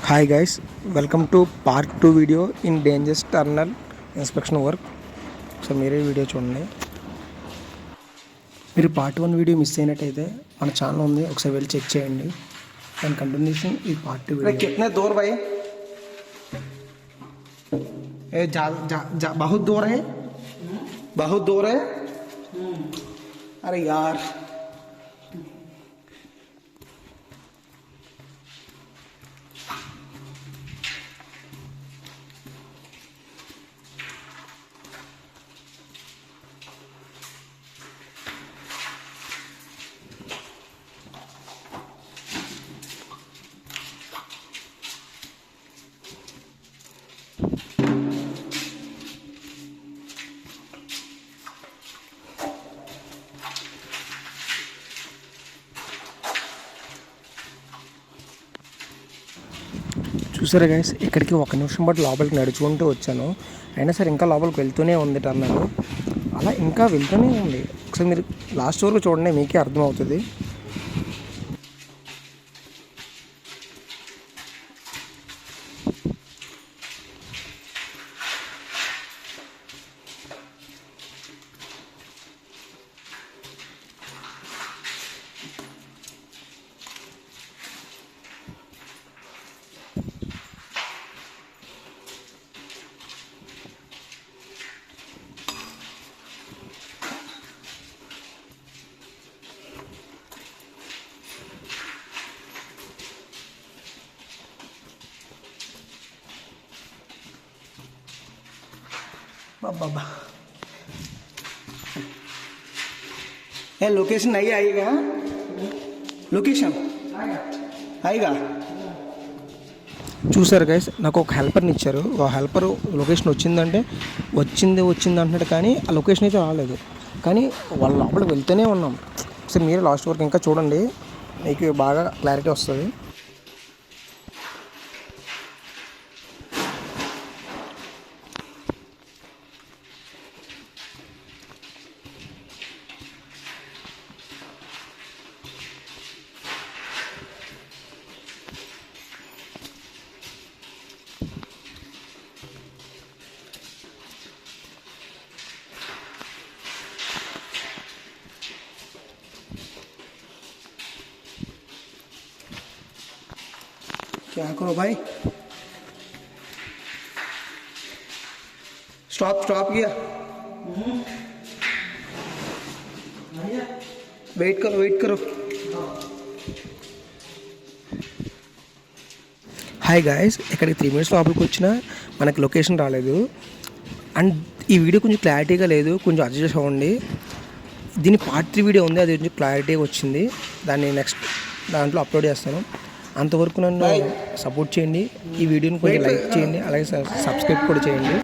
Hi guys, welcome to part 2 video in dangers tunnel inspection work. So మీరే video చూడండి. మీరు part 1 video miss అయినట్టయితే మన channel ఉంది, ఒకసారి వెళ్ళి చెక్ చేయండి. దాని కంటిన్యూషన్ ఈ పార్ట్ 2 వీడియో. कितने दूर भाई? बहुत दूर है, बहुत दूर है. अरे यार చూసారా గైస్, ఇక్కడికి 1 నిమిషం పాటు లోపలికి నడుచుకుంటూ వచ్చాను. అయినా సరే ఇంకా లోపలికి వెళ్తూనే ఉంది టర్నల్. అలా ఇంకా వెళ్తూనే ఉంది. ఒకసారి మీరు లాస్ట్ వరకు చూడండి, మీకే అర్థమవుతుంది. बाबा ये लोकेशन नहीं आएगा, लोकेशन आएगा. చూసారు గైస్, నాకు ఒక హెల్పర్ని ఇచ్చారు. ఆ హెల్పర్ లొకేషన్ వచ్చిందంటే వచ్చింది అంటున్నాడు, కానీ ఆ లొకేషన్ అయితే రాలేదు. కానీ వాళ్ళ లోపలికి వెళ్తూనే ఉన్నాం. ఒకసారి మీరు లాస్ట్ వరకు ఇంకా చూడండి, మీకు బాగా క్లారిటీ వస్తుంది. क्या करो भाई, स्टॉप किया. वेट करो. హాయ్ గాయస్, ఇక్కడికి 3 మినిట్స్ లోపలికి వచ్చినా మనకి లొకేషన్ రాలేదు. అండ్ ఈ వీడియో కొంచెం క్లారిటీగా లేదు, కొంచెం అడ్జస్ట్ అవ్వండి. దీని పార్ట్ 3 వీడియో ఉంది, అది కొంచెం క్లారిటీగా వచ్చింది. దాన్ని నెక్స్ట్ దాంట్లో అప్లోడ్ చేస్తాను. అంతవరకు నన్ను సపోర్ట్ చేయండి. ఈ వీడియోని కొంచెం లైక్ చేయండి, అలాగే సబ్స్క్రైబ్ కూడా చేయండి.